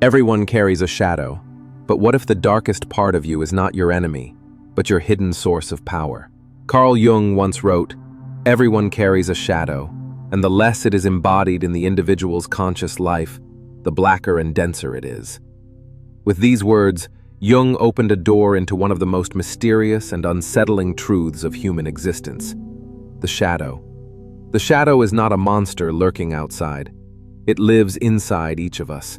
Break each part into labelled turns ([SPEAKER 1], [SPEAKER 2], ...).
[SPEAKER 1] Everyone carries a shadow, but what if the darkest part of you is not your enemy, but your hidden source of power? Carl Jung once wrote, "Everyone carries a shadow, and the less it is embodied in the individual's conscious life, the blacker and denser it is." With these words, Jung opened a door into one of the most mysterious and unsettling truths of human existence: the shadow. The shadow is not a monster lurking outside. It lives inside each of us.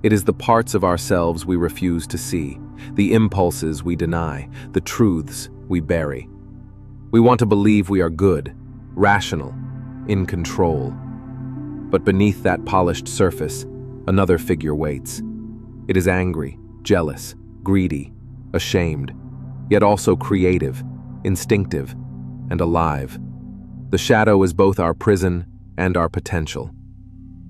[SPEAKER 1] It is the parts of ourselves we refuse to see, the impulses we deny, the truths we bury. We want to believe we are good, rational, in control. But beneath that polished surface, another figure waits. It is angry, jealous, greedy, ashamed, yet also creative, instinctive, and alive. The shadow is both our prison and our potential.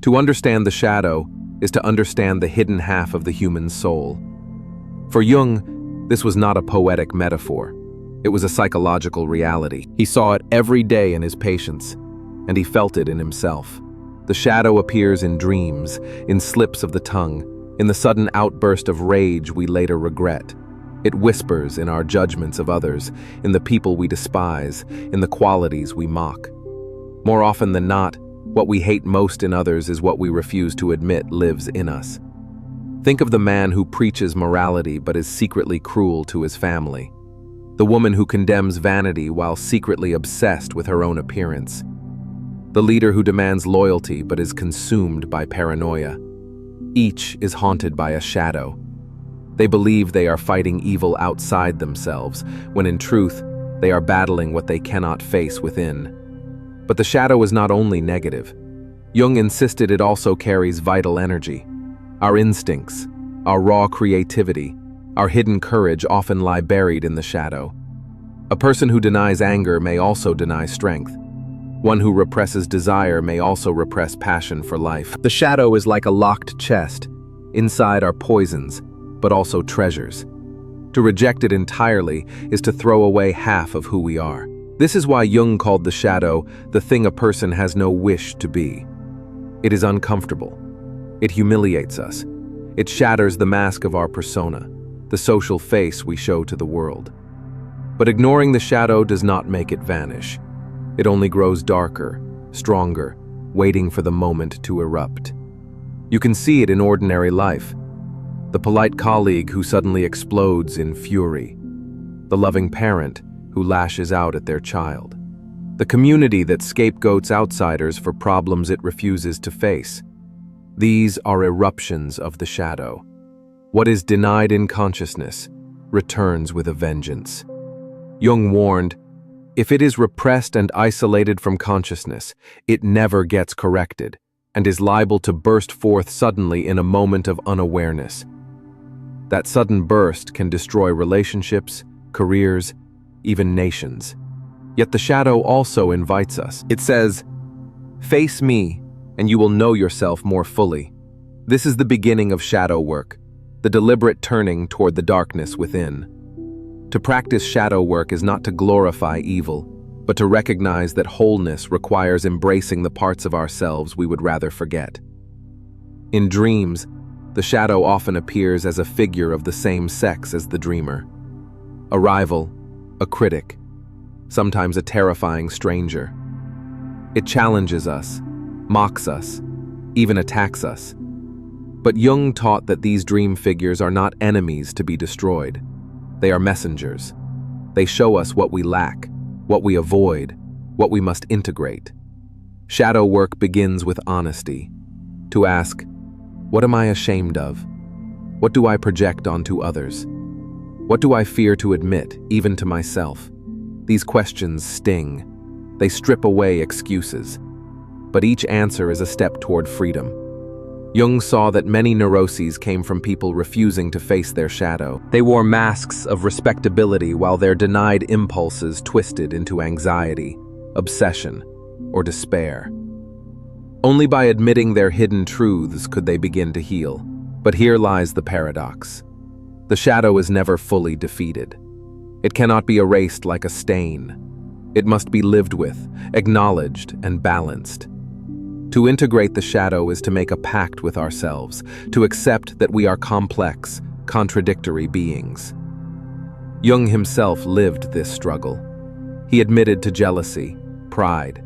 [SPEAKER 1] To understand the shadow is to understand the hidden half of the human soul. For Jung, this was not a poetic metaphor. It was a psychological reality. He saw it every day in his patients, and he felt it in himself. The shadow appears in dreams, in slips of the tongue, in the sudden outburst of rage we later regret. It whispers in our judgments of others, in the people we despise, in the qualities we mock. More often than not, what we hate most in others is what we refuse to admit lives in us. Think of the man who preaches morality but is secretly cruel to his family. The woman who condemns vanity while secretly obsessed with her own appearance. The leader who demands loyalty but is consumed by paranoia. Each is haunted by a shadow. They believe they are fighting evil outside themselves, when in truth, they are battling what they cannot face within. But the shadow is not only negative. Jung insisted it also carries vital energy. Our instincts, our raw creativity, our hidden courage often lie buried in the shadow. A person who denies anger may also deny strength. One who represses desire may also repress passion for life. The shadow is like a locked chest. Inside are poisons, but also treasures. To reject it entirely is to throw away half of who we are. This is why Jung called the shadow the thing a person has no wish to be. It is uncomfortable. It humiliates us. It shatters the mask of our persona, the social face we show to the world. But ignoring the shadow does not make it vanish. It only grows darker, stronger, waiting for the moment to erupt. You can see it in ordinary life. The polite colleague who suddenly explodes in fury. The loving parent who lashes out at their child. The community that scapegoats outsiders for problems it refuses to face. These are eruptions of the shadow. What is denied in consciousness returns with a vengeance. Jung warned, if it is repressed and isolated from consciousness, it never gets corrected and is liable to burst forth suddenly in a moment of unawareness. That sudden burst can destroy relationships, careers, even nations. Yet the shadow also invites us. It says, "Face me, and you will know yourself more fully." This is the beginning of shadow work, the deliberate turning toward the darkness within. To practice shadow work is not to glorify evil, but to recognize that wholeness requires embracing the parts of ourselves we would rather forget. In dreams, the shadow often appears as a figure of the same sex as the dreamer. A rival, a critic, sometimes a terrifying stranger. It challenges us, mocks us, even attacks us. But Jung taught that these dream figures are not enemies to be destroyed. They are messengers. They show us what we lack, what we avoid, what we must integrate. Shadow work begins with honesty. To ask, what am I ashamed of? What do I project onto others? What do I fear to admit, even to myself? These questions sting. They strip away excuses. But each answer is a step toward freedom. Jung saw that many neuroses came from people refusing to face their shadow. They wore masks of respectability while their denied impulses twisted into anxiety, obsession, or despair. Only by admitting their hidden truths could they begin to heal. But here lies the paradox. The shadow is never fully defeated. It cannot be erased like a stain. It must be lived with, acknowledged, and balanced. To integrate the shadow is to make a pact with ourselves, to accept that we are complex, contradictory beings. Jung himself lived this struggle. He admitted to jealousy, pride,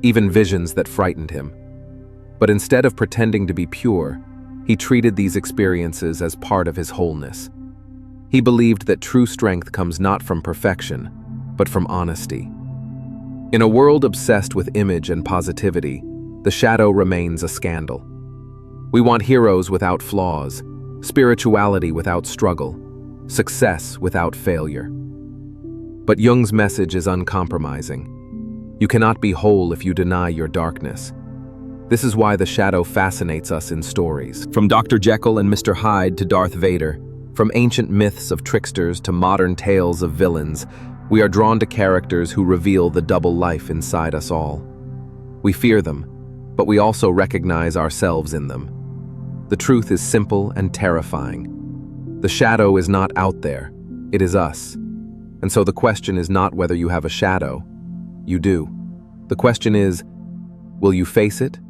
[SPEAKER 1] even visions that frightened him. But instead of pretending to be pure, he treated these experiences as part of his wholeness. He believed that true strength comes not from perfection, but from honesty. In a world obsessed with image and positivity, the shadow remains a scandal. We want heroes without flaws, spirituality without struggle, success without failure. But Jung's message is uncompromising. You cannot be whole if you deny your darkness. This is why the shadow fascinates us in stories. From Dr. Jekyll and Mr. Hyde to Darth Vader, from ancient myths of tricksters to modern tales of villains, we are drawn to characters who reveal the double life inside us all. We fear them, but we also recognize ourselves in them. The truth is simple and terrifying. The shadow is not out there, it is us. And so the question is not whether you have a shadow. You do. The question is, will you face it,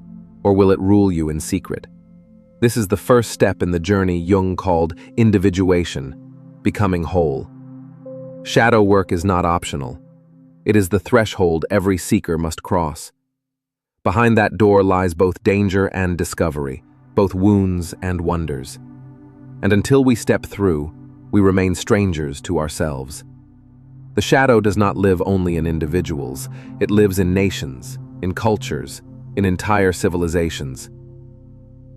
[SPEAKER 1] or will it rule you in secret? This is the first step in the journey Jung called individuation, becoming whole. Shadow work is not optional. It is the threshold every seeker must cross. Behind that door lies both danger and discovery, both wounds and wonders. And until we step through, we remain strangers to ourselves. The shadow does not live only in individuals, it lives in nations, in cultures, in entire civilizations.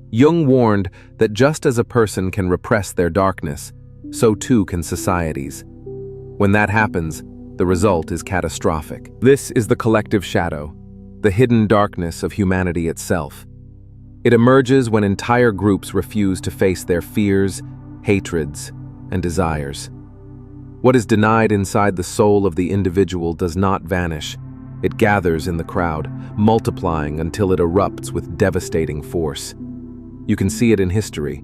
[SPEAKER 1] Jung warned that just as a person can repress their darkness, so too can societies. When that happens, the result is catastrophic. This is the collective shadow, the hidden darkness of humanity itself. It emerges when entire groups refuse to face their fears, hatreds, and desires. What is denied inside the soul of the individual does not vanish. It gathers in the crowd, multiplying until it erupts with devastating force. You can see it in history.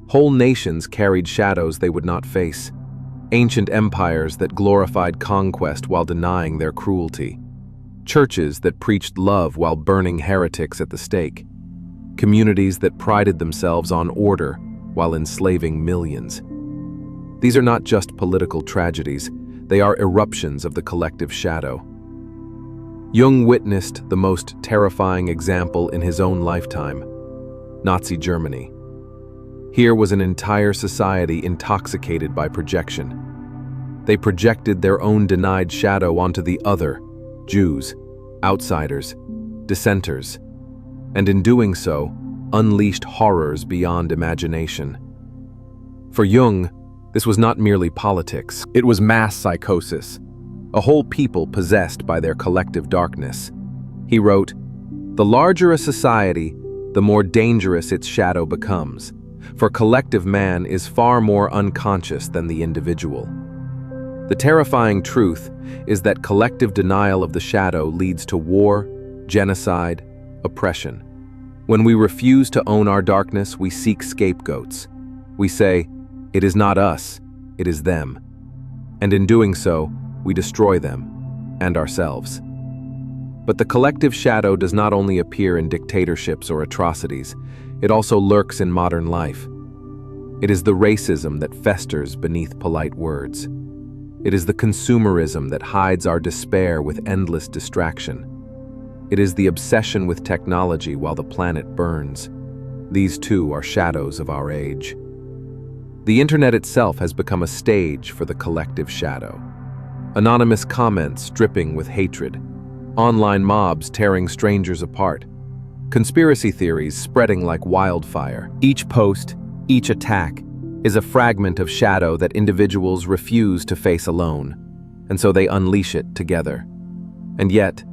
[SPEAKER 1] Whole nations carried shadows they would not face. Ancient empires that glorified conquest while denying their cruelty. Churches that preached love while burning heretics at the stake. Communities that prided themselves on order while enslaving millions. These are not just political tragedies, they are eruptions of the collective shadow. Jung witnessed the most terrifying example in his own lifetime: Nazi Germany. Here was an entire society intoxicated by projection. They projected their own denied shadow onto the other, Jews, outsiders, dissenters, and in doing so, unleashed horrors beyond imagination. For Jung, this was not merely politics, it was mass psychosis, a whole people possessed by their collective darkness. He wrote, "The larger a society, the more dangerous its shadow becomes, for collective man is far more unconscious than the individual." The terrifying truth is that collective denial of the shadow leads to war, genocide, oppression. When we refuse to own our darkness, we seek scapegoats. We say, "It is not us, it is them." And in doing so, we destroy them and ourselves. But the collective shadow does not only appear in dictatorships or atrocities, it also lurks in modern life. It is the racism that festers beneath polite words. It is the consumerism that hides our despair with endless distraction. It is the obsession with technology while the planet burns. These too are shadows of our age. The internet itself has become a stage for the collective shadow. Anonymous comments dripping with hatred, online mobs tearing strangers apart, conspiracy theories spreading like wildfire. Each post, each attack, is a fragment of shadow that individuals refuse to face alone, and so they unleash it together. And yet,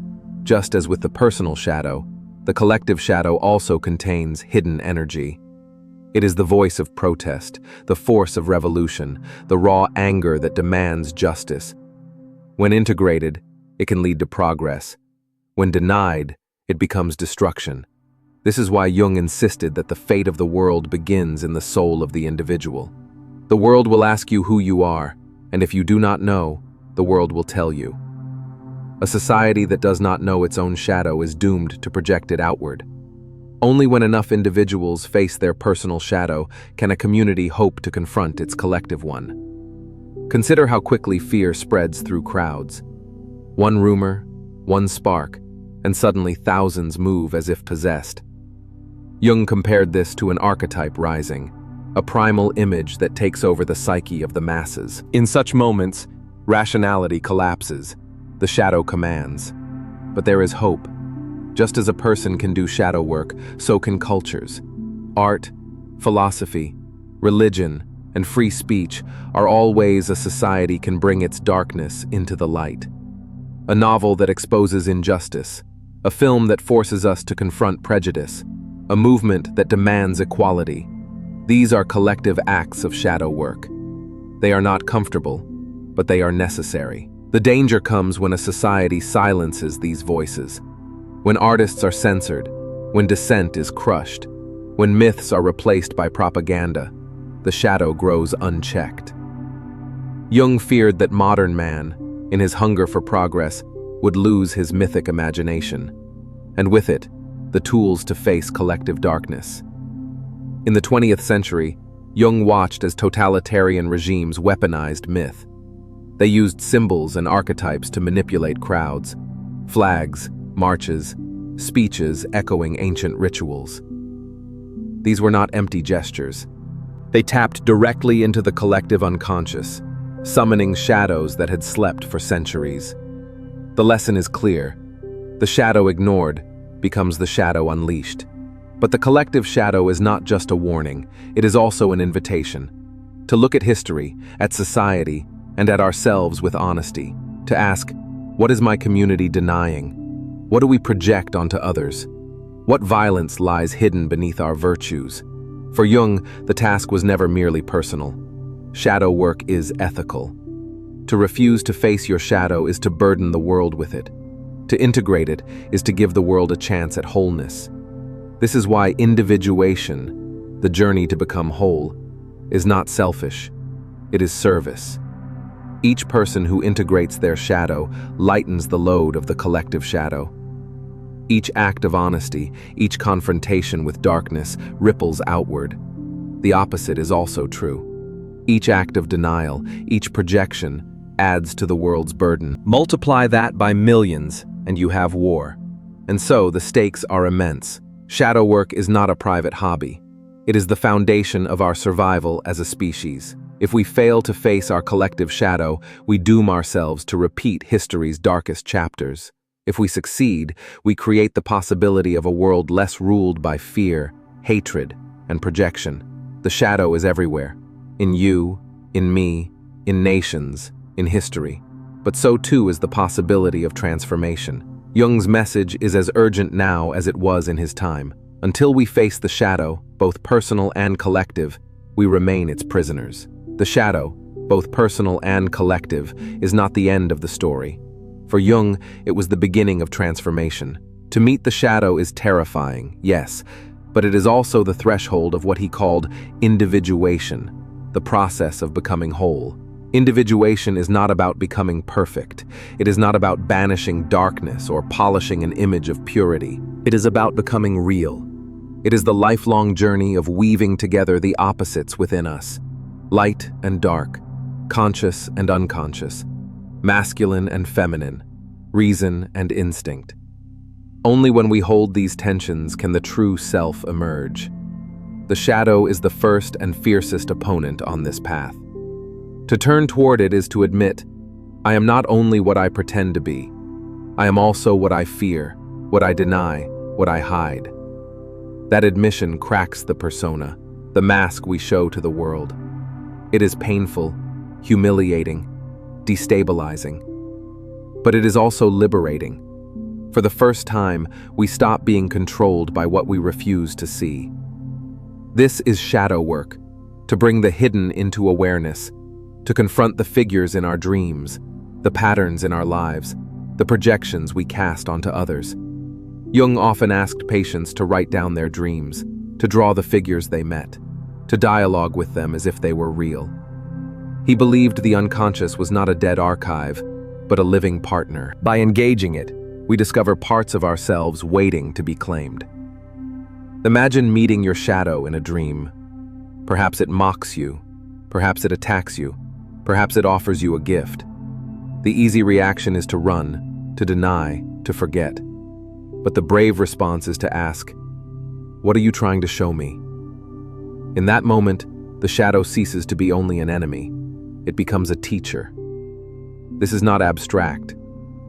[SPEAKER 1] just as with the personal shadow, the collective shadow also contains hidden energy. It is the voice of protest, the force of revolution, the raw anger that demands justice. When integrated, it can lead to progress. When denied, it becomes destruction. This is why Jung insisted that the fate of the world begins in the soul of the individual. The world will ask you who you are, and if you do not know, the world will tell you. A society that does not know its own shadow is doomed to project it outward. Only when enough individuals face their personal shadow can a community hope to confront its collective one. Consider how quickly fear spreads through crowds. One rumor, one spark, and suddenly thousands move as if possessed. Jung compared this to an archetype rising, a primal image that takes over the psyche of the masses. In such moments, rationality collapses, the shadow commands. But there is hope. Just as a person can do shadow work, so can cultures. Art, philosophy, religion, and free speech are all ways a society can bring its darkness into the light. A novel that exposes injustice, a film that forces us to confront prejudice, a movement that demands equality. These are collective acts of shadow work. They are not comfortable, but they are necessary. The danger comes when a society silences these voices, when artists are censored, when dissent is crushed, when myths are replaced by propaganda. The shadow grows unchecked. Jung feared that modern man, in his hunger for progress, would lose his mythic imagination, and with it, the tools to face collective darkness. In the 20th century, Jung watched as totalitarian regimes weaponized myth. They used symbols and archetypes to manipulate crowds, flags, marches, speeches echoing ancient rituals. These were not empty gestures. They tapped directly into the collective unconscious, summoning shadows that had slept for centuries. The lesson is clear. The shadow ignored becomes the shadow unleashed. But the collective shadow is not just a warning, it is also an invitation. To look at history, at society, and at ourselves with honesty. To ask, what is my community denying? What do we project onto others? What violence lies hidden beneath our virtues? For Jung, the task was never merely personal. Shadow work is ethical. To refuse to face your shadow is to burden the world with it. To integrate it is to give the world a chance at wholeness. This is why individuation, the journey to become whole, is not selfish. It is service. Each person who integrates their shadow lightens the load of the collective shadow. Each act of honesty, each confrontation with darkness ripples outward. The opposite is also true. Each act of denial, each projection, adds to the world's burden. Multiply that by millions, and you have war. And so the stakes are immense. Shadow work is not a private hobby. It is the foundation of our survival as a species. If we fail to face our collective shadow, we doom ourselves to repeat history's darkest chapters. If we succeed, we create the possibility of a world less ruled by fear, hatred, and projection. The shadow is everywhere. In you, in me, in nations, in history. But so too is the possibility of transformation. Jung's message is as urgent now as it was in his time. Until we face the shadow, both personal and collective, we remain its prisoners. The shadow, both personal and collective, is not the end of the story. For Jung, it was the beginning of transformation. To meet the shadow is terrifying, yes, but it is also the threshold of what he called individuation, the process of becoming whole. Individuation is not about becoming perfect. It is not about banishing darkness or polishing an image of purity. It is about becoming real. It is the lifelong journey of weaving together the opposites within us. Light and dark, conscious and unconscious, masculine and feminine, reason and instinct. Only when we hold these tensions can the true self emerge. The shadow is the first and fiercest opponent on this path. To turn toward it is to admit, I am not only what I pretend to be, I am also what I fear, what I deny, what I hide. That admission cracks the persona, the mask we show to the world. It is painful, humiliating, destabilizing. But it is also liberating. For the first time, we stop being controlled by what we refuse to see. This is shadow work, to bring the hidden into awareness, to confront the figures in our dreams, the patterns in our lives, the projections we cast onto others. Jung often asked patients to write down their dreams, to draw the figures they met, to dialogue with them as if they were real. He believed the unconscious was not a dead archive, but a living partner. By engaging it, we discover parts of ourselves waiting to be claimed. Imagine meeting your shadow in a dream. Perhaps it mocks you, perhaps it attacks you, perhaps it offers you a gift. The easy reaction is to run, to deny, to forget. But the brave response is to ask, "What are you trying to show me?" In that moment, the shadow ceases to be only an enemy. It becomes a teacher. This is not abstract.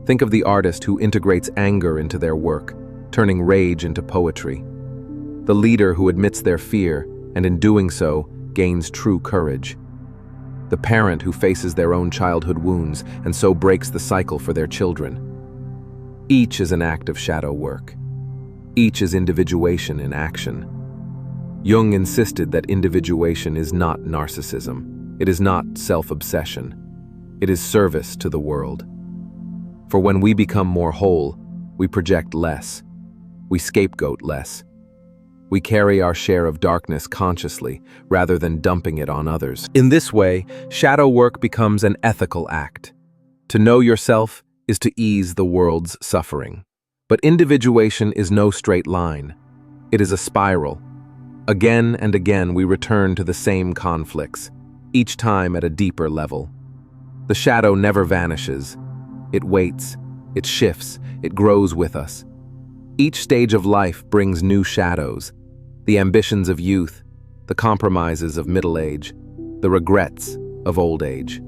[SPEAKER 1] Think of the artist who integrates anger into their work, turning rage into poetry. The leader who admits their fear, and in doing so, gains true courage. The parent who faces their own childhood wounds and so breaks the cycle for their children. Each is an act of shadow work. Each is individuation in action. Jung insisted that individuation is not narcissism. It is not self-obsession. It is service to the world. For when we become more whole, we project less. We scapegoat less. We carry our share of darkness consciously, rather than dumping it on others. In this way, shadow work becomes an ethical act. To know yourself is to ease the world's suffering. But individuation is no straight line. It is a spiral. Again and again we return to the same conflicts, each time at a deeper level. The shadow never vanishes. It waits, it shifts, it grows with us. Each stage of life brings new shadows. The ambitions of youth, the compromises of middle age, the regrets of old age.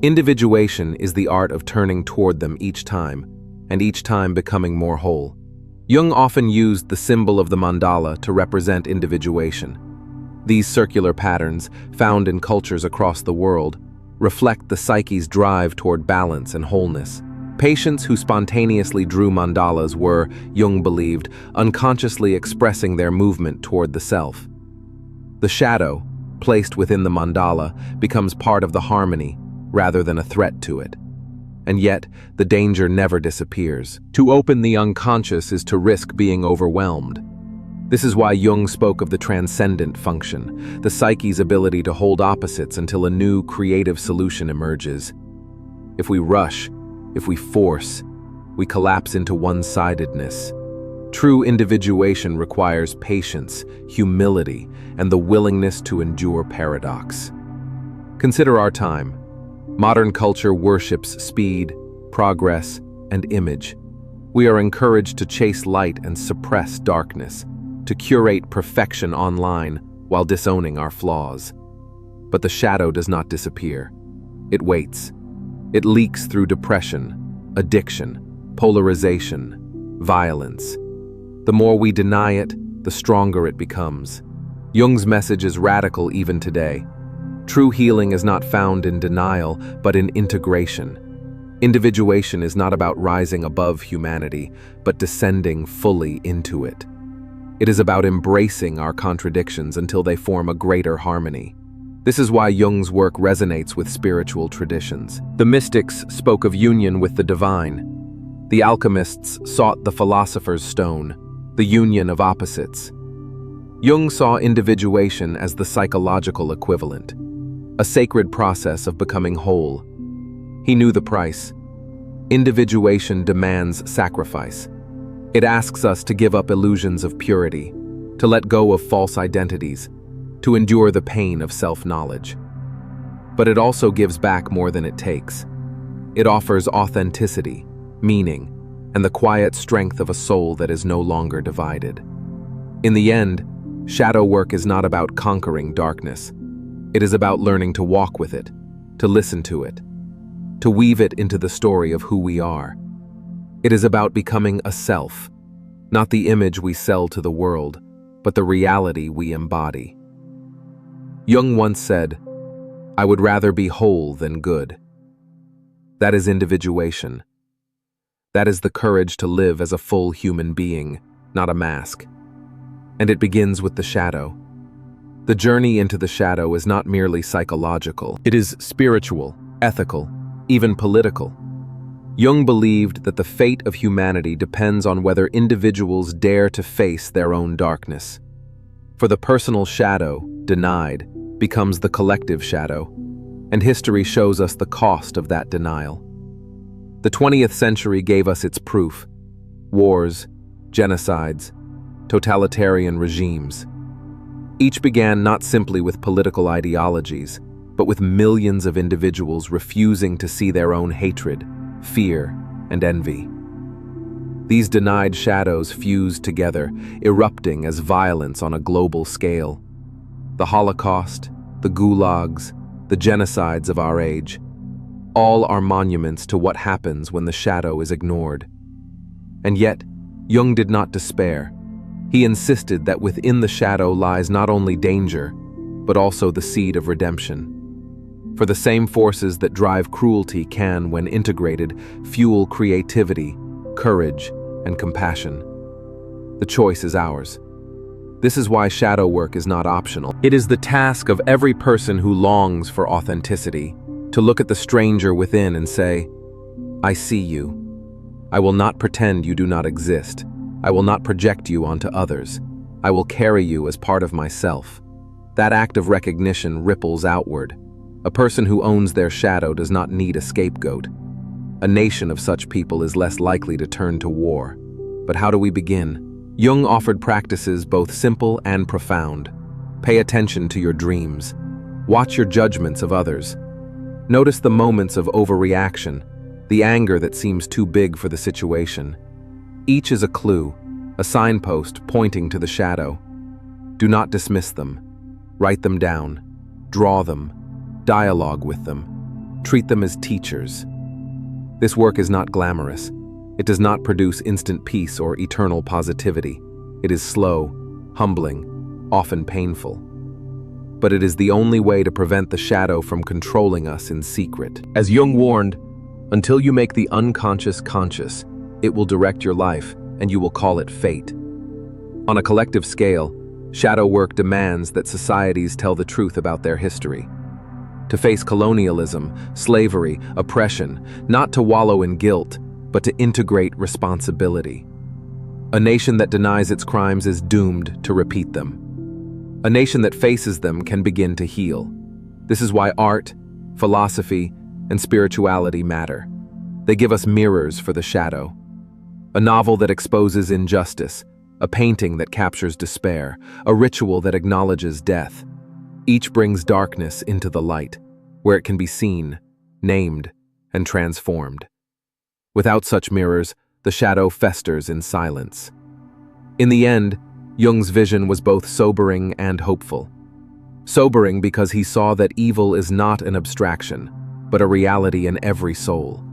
[SPEAKER 1] Individuation is the art of turning toward them each time, and each time becoming more whole. Jung often used the symbol of the mandala to represent individuation. These circular patterns, found in cultures across the world, reflect the psyche's drive toward balance and wholeness. Patients who spontaneously drew mandalas were, Jung believed, unconsciously expressing their movement toward the self. The shadow, placed within the mandala, becomes part of the harmony, rather than a threat to it. And yet, the danger never disappears. To open the unconscious is to risk being overwhelmed. This is why Jung spoke of the transcendent function, the psyche's ability to hold opposites until a new, creative solution emerges. If we rush, if we force, we collapse into one-sidedness. True individuation requires patience, humility, and the willingness to endure paradox. Consider our time. Modern culture worships speed, progress, and image. We are encouraged to chase light and suppress darkness, to curate perfection online while disowning our flaws. But the shadow does not disappear. It waits. It leaks through depression, addiction, polarization, violence. The more we deny it, the stronger it becomes. Jung's message is radical even today. True healing is not found in denial, but in integration. Individuation is not about rising above humanity, but descending fully into it. It is about embracing our contradictions until they form a greater harmony. This is why Jung's work resonates with spiritual traditions. The mystics spoke of union with the divine. The alchemists sought the philosopher's stone, the union of opposites. Jung saw individuation as the psychological equivalent, a sacred process of becoming whole. He knew the price. Individuation demands sacrifice. It asks us to give up illusions of purity, to let go of false identities, to endure the pain of self-knowledge. But it also gives back more than it takes. It offers authenticity, meaning, and the quiet strength of a soul that is no longer divided. In the end, shadow work is not about conquering darkness. It is about learning to walk with it, to listen to it, to weave it into the story of who we are. It is about becoming a self, not the image we sell to the world, but the reality we embody. Jung once said, "I would rather be whole than good." That is individuation. That is the courage to live as a full human being, not a mask. And it begins with the shadow. The journey into the shadow is not merely psychological. It is spiritual, ethical, even political. Jung believed that the fate of humanity depends on whether individuals dare to face their own darkness. For the personal shadow, denied, becomes the collective shadow, and history shows us the cost of that denial. The 20th century gave us its proof: wars, genocides, totalitarian regimes. Each began not simply with political ideologies, but with millions of individuals refusing to see their own hatred, fear, and envy. These denied shadows fused together, erupting as violence on a global scale. The Holocaust, the gulags, the genocides of our age, all are monuments to what happens when the shadow is ignored. And yet, Jung did not despair. He insisted that within the shadow lies not only danger, but also the seed of redemption. For the same forces that drive cruelty can, when integrated, fuel creativity, courage, and compassion. The choice is ours. This is why shadow work is not optional. It is the task of every person who longs for authenticity to look at the stranger within and say, "I see you. I will not pretend you do not exist. I will not project you onto others. I will carry you as part of myself." That act of recognition ripples outward. A person who owns their shadow does not need a scapegoat. A nation of such people is less likely to turn to war. But how do we begin? Jung offered practices both simple and profound. Pay attention to your dreams. Watch your judgments of others. Notice the moments of overreaction, the anger that seems too big for the situation. Each is a clue, a signpost pointing to the shadow. Do not dismiss them. Write them down. Draw them. Dialogue with them. Treat them as teachers. This work is not glamorous. It does not produce instant peace or eternal positivity. It is slow, humbling, often painful. But it is the only way to prevent the shadow from controlling us in secret. As Jung warned, until you make the unconscious conscious, it will direct your life, and you will call it fate. On a collective scale, shadow work demands that societies tell the truth about their history. To face colonialism, slavery, oppression, not to wallow in guilt, but to integrate responsibility. A nation that denies its crimes is doomed to repeat them. A nation that faces them can begin to heal. This is why art, philosophy, and spirituality matter. They give us mirrors for the shadow. A novel that exposes injustice, a painting that captures despair, a ritual that acknowledges death. Each brings darkness into the light, where it can be seen, named, and transformed. Without such mirrors, the shadow festers in silence. In the end, Jung's vision was both sobering and hopeful. Sobering because he saw that evil is not an abstraction, but a reality in every soul.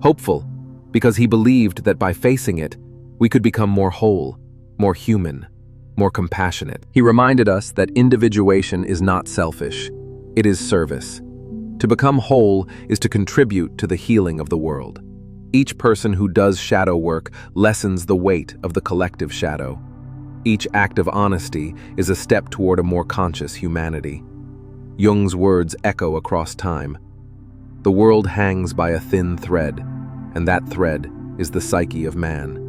[SPEAKER 1] Hopeful because he believed that by facing it, we could become more whole, more human, more compassionate. He reminded us that individuation is not selfish, it is service. To become whole is to contribute to the healing of the world. Each person who does shadow work lessens the weight of the collective shadow. Each act of honesty is a step toward a more conscious humanity. Jung's words echo across time. The world hangs by a thin thread, and that thread is the psyche of man.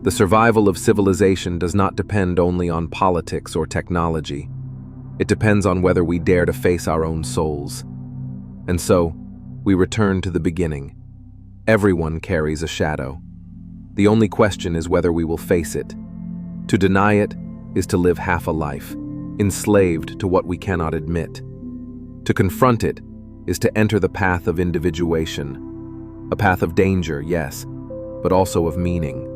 [SPEAKER 1] The survival of civilization does not depend only on politics or technology. It depends on whether we dare to face our own souls. And so, we return to the beginning. Everyone carries a shadow. The only question is whether we will face it. To deny it is to live half a life, enslaved to what we cannot admit. To confront it is to enter the path of individuation, a path of danger, yes, but also of meaning.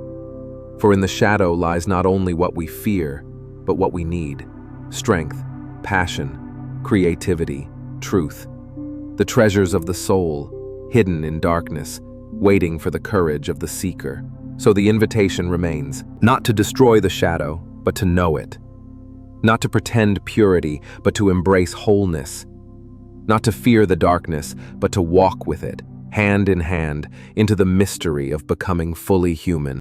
[SPEAKER 1] For in the shadow lies not only what we fear, but what we need: strength, passion, creativity, truth. The treasures of the soul, hidden in darkness, waiting for the courage of the seeker. So the invitation remains, not to destroy the shadow, but to know it. Not to pretend purity, but to embrace wholeness. Not to fear the darkness, but to walk with it, hand in hand, into the mystery of becoming fully human.